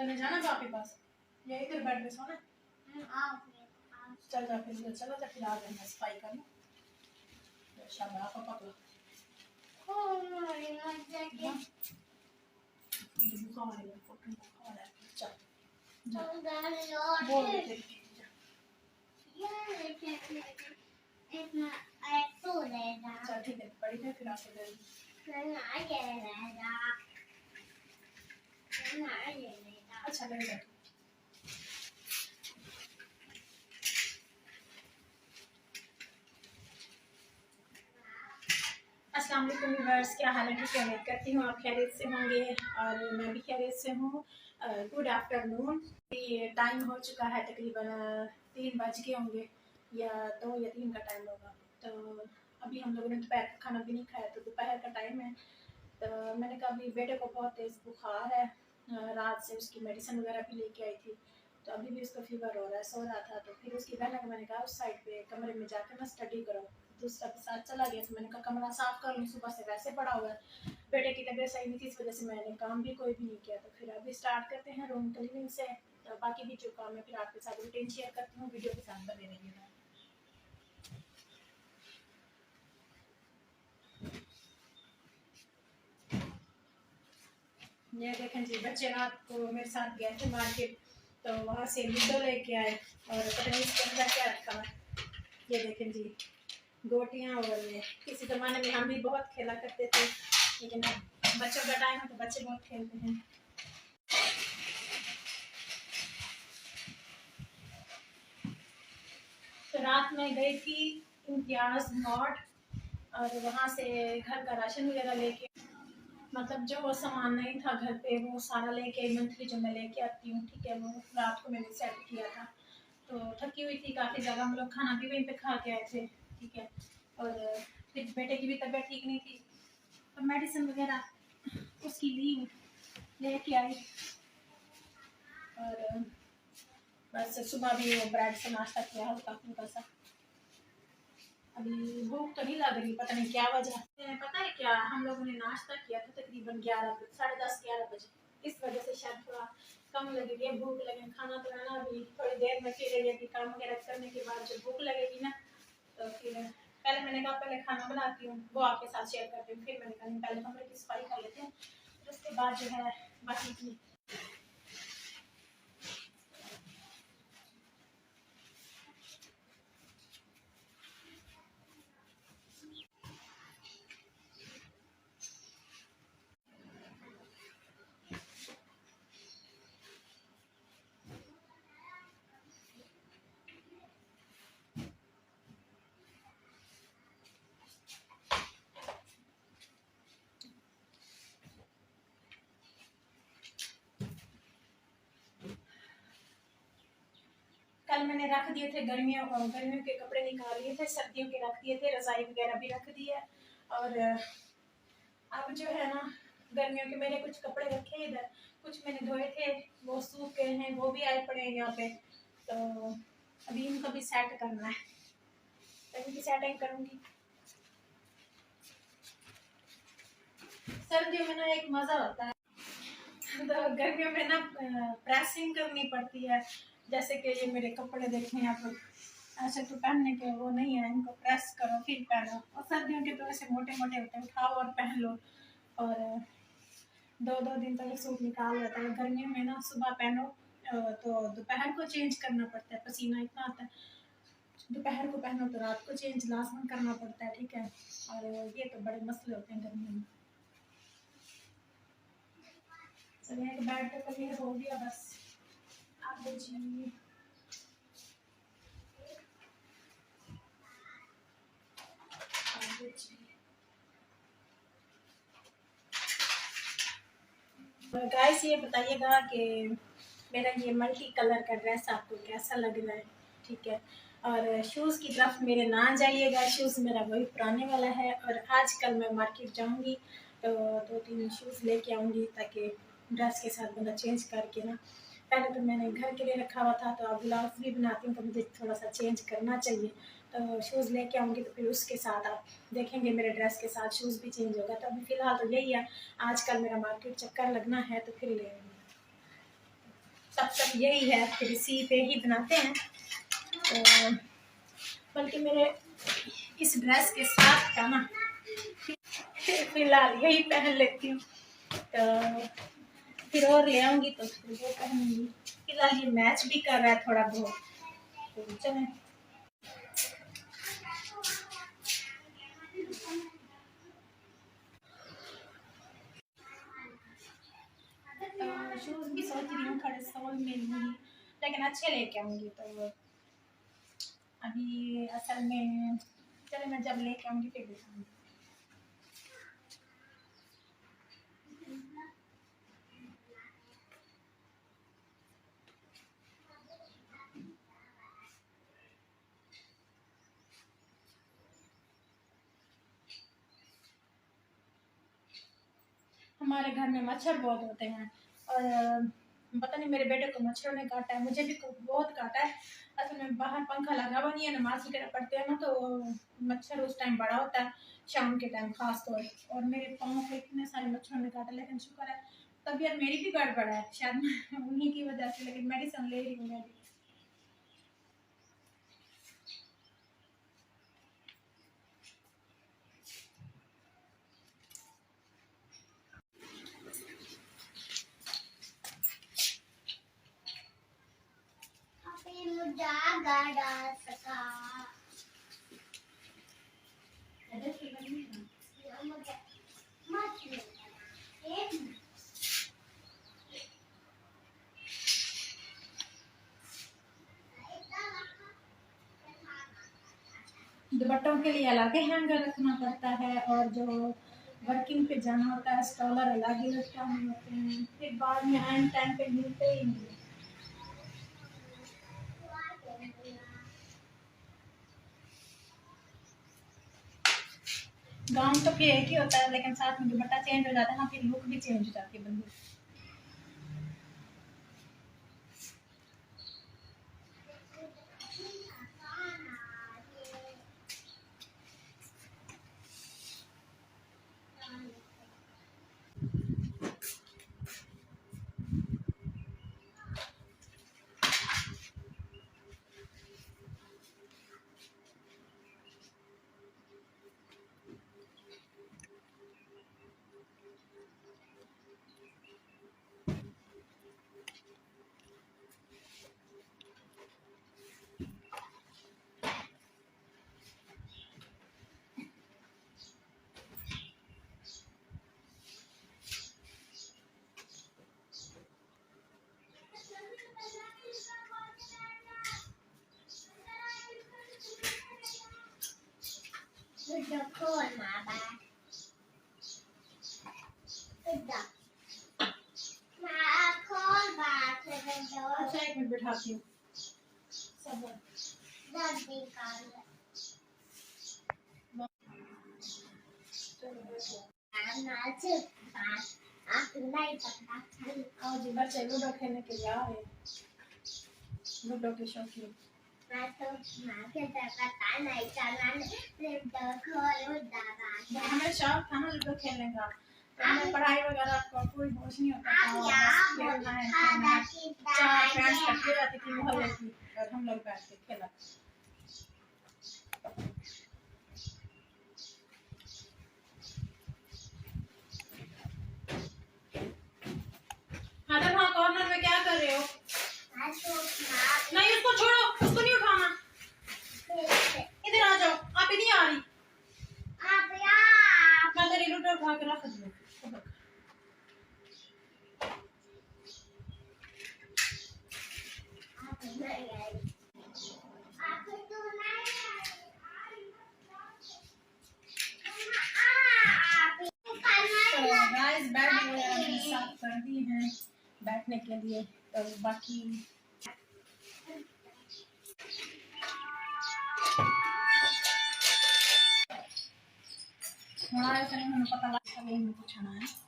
तूने जाना बाप के पास या इधर बेड पे सोना? चल जा फिर, चलो जा फिर आ जाना सफाई करना। शाबाश पापा को चल ठीक है पड़ी थे फिर आपको दे अच्छा लगेगा। अस्सलाम वालेकुम व्यूअर्स, क्या हाल है? ठीक है, उम्मीद करती हूँ आप खैरियत से होंगे और मैं भी खैरियत से हूँ। Good afternoon. ये टाइम हो चुका है तकरीबन 3 बज गए होंगे या 2 या 3 का टाइम होगा। तो अभी हम लोगों ने दोपहर का खाना भी नहीं खाया, तो दोपहर का टाइम है। तो मैंने कहा अभी बेटे को बहुत तेज़ बुखार है, रात से उसकी मेडिसिन वगैरह भी लेके आई थी, तो अभी भी उसको फीवर हो रहा है, सो रहा था। तो फिर उसकी बहन को मैंने कहा उस साइड पे कमरे में जाकर ना स्टडी करो। दूसरा के साथ चला गया, तो मैंने कहा कमरा साफ कर लूँ, सुबह से वैसे पड़ा हुआ है। बेटे की तबीयत सही नहीं थी, इस वजह से मैंने काम भी कोई भी नहीं किया। तो फिर अभी स्टार्ट करते हैं रूम क्लीनिंग से। तो बाकी भी जो काम है फिर आपके साथ रूटीन शेयर करती हूँ, वीडियो के साथ बने रहिएगा। ये देखें जी, बच्चे रात को मेरे साथ गए थे मार्केट, तो वहाँ से लूडो लेके आए और पता नहीं इसके अंदर क्या रखा है। ये देखें जी, गोटियाँ। और ये किसी ज़माने में हम भी बहुत खेला करते थे, लेकिन अब बच्चों का टाइम है तो बच्चे बहुत खेलते हैं। तो रात में गई थी इम्तियाज़ नॉट, और वहाँ से घर का राशन वगैरह लेके, मतलब जो वो सामान नहीं था घर पे वो सारा लेके, मंथली जो मैं लेके आती हूँ, ठीक है, वो रात को मैंने सेट किया था। तो थकी हुई थी काफ़ी ज़्यादा, हम लोग खाना भी वहीं पे खा के आए थे, ठीक है। और फिर बेटे की भी तबीयत ठीक नहीं थी, तो मेडिसिन वगैरह उसकी ली लेके आई। और बस सुबह भी वो ब्रेड से नाश्ता किया हल्का फुल्का सा। अभी भूख तो नहीं लग रही, पता नहीं क्या वजह है। पता है क्या, हम लोगों ने नाश्ता किया था तकरीबन 11 साढ़े 10-11 बजे, इस वजह से शायद थोड़ा कम लगेगी भूख। लगे खाना तो है ना, अभी थोड़ी देर में फिर यदि काम वगैरह करने के बाद जब भूख लगेगी ना, तो फिर पहले मैंने कहा पहले खाना बनाती हूँ, वो आपके साथ शेयर करती हूँ। फिर मैंने कहा पहले कमरे की सफाई कर लेते हैं, फिर उसके बाद जो है बाकी की। कल मैंने रख दिए थे गर्मियों के कपड़े निकाल लिए थे, सर्दियों के रख दिए थे, रजाई वगैरह भी रख दी है। और अब जो है ना, गर्मियों के मेरे कुछ कपड़े रखे इधर, कुछ मैंने धोए थे वो सूख गए हैं, वो भी आए पड़े हैं यहाँ पे। तो अभी इनको भी सेट करना है, तो इनकी सेटिंग करूँगी। सर्दियों में ना एक मज़ा होता है, तो गर्मियों में ना प्रेसिंग करनी पड़ती है। जैसे कि ये मेरे कपड़े देखें आप, ऐसे तो पहनने के वो नहीं है, इनको प्रेस करो फिर पहनो। और सर्दियों के तो ऐसे मोटे मोटे होते हैं, उठाओ और पहन लो, और 2-2 दिन तक सूट निकाल जाता है। गर्मियों में ना सुबह पहनो तो दोपहर को चेंज करना पड़ता है, पसीना इतना आता है। दोपहर को पहनो तो रात को चेंज लाजमन करना पड़ता है, ठीक है। और ये तो बड़े मसले होते हैं गर्मियों में। चलिए एक बेड पे क्लियर हो गया, बस आप जी। गाइस ये बताइएगा कि मेरा ये मल्टी कलर का ड्रेस आपको कैसा लग रहा है, ठीक है। और शूज़ की तरफ मेरे ना जाइएगा, शूज़ मेरा वही पुराने वाला है। और आजकल मैं मार्केट जाऊंगी तो 2-3 शूज़ लेके आऊंगी, ताकि ड्रेस के साथ बंदा चेंज करके ना। पहले तो मैंने घर के लिए रखा हुआ था, तो अब ब्लाउज भी बनाती हूँ, तो मुझे थोड़ा सा चेंज करना चाहिए। तो शूज़ लेके आऊँगी, तो फिर उसके साथ आप देखेंगे मेरे ड्रेस के साथ शूज़ भी चेंज होगा। तो अभी फ़िलहाल तो यही है, आजकल मेरा मार्केट चक्कर लगना है, तो फिर ले आऊँगी। यही है, फिर इसी पे ही बनाते हैं। तो बल्कि मेरे इस ड्रेस के साथ का ना फिलहाल यही पहन लेती हूँ, तो फिर और ले आऊँगी तो फिर वो पहनूंगी। फिलहाल ये मैच भी कर रहा है थोड़ा बहुत, तो चलें। शूज़ भी सोच रही हूँ थोड़े सोल में लूँगी, लेकिन अच्छे लेके आऊँगी। तो अभी असल में चले, मैं जब लेके आऊँगी फिर दिखाऊँगी। हमारे घर में मच्छर बहुत होते हैं, और पता नहीं मेरे बेटे को मच्छरों ने काटा है, मुझे भी बहुत काटा है। असल में बाहर पंखा लगा हुआ नहीं है, नमाज वगैरह पढ़ते हैं ना, तो मच्छर उस टाइम बड़ा होता है, शाम के टाइम खास तौर। और मेरे पाँव पे इतने सारे मच्छरों ने काटा, लेकिन शुक्र है तबीयत मेरी भी गड़बड़ है शायद उन्हीं की वजह से, लेकिन मेडिसिन ले रही हूँ मैं भी। दुपट्टों के लिए अलग हैंगर रखना पड़ता है, और जो वर्किंग पे जाना होता है स्टॉलर अलग ही लटकाने होते हैं, फिर बाद में आइन टाइम पे मिलते ही नहीं। गाउन तो फिर एक ही होता है, लेकिन साथ में दुपट्टा चेंज हो जाता है ना, फिर लुक भी चेंज हो जाती है बंदी। अच्छा, एक मिनट बैठाती हूँ। आओ जी बच्चे लूडो खेलने के लिए आ रहे हैं, लूडो के शौकीन। हमें शौक था ना लूडो खेलने का, तो हमें पढ़ाई वगैरह का कोई होश नहीं होता था, बस खेलना है खेलना है। 4 फ्रेंड्स इकट्ठे हो जाती थी मोहल्ले की, और हम लोग बैठ के खेला। हाँ तो वहाँ कॉर्नर में क्या कर रहे हो? नहीं उसको छोड़ो, उसको नहीं उठाना, इधर आ जाओ। आप ही नहीं आ रही, मैं तेरी लूडो उठा के रख दूँ। गाइस बेड वगैरह मैंने साफ कर दिए हैं बैठने के लिए, तो बाकी हमारे से नहीं पता लगा, नहीं कुछ है।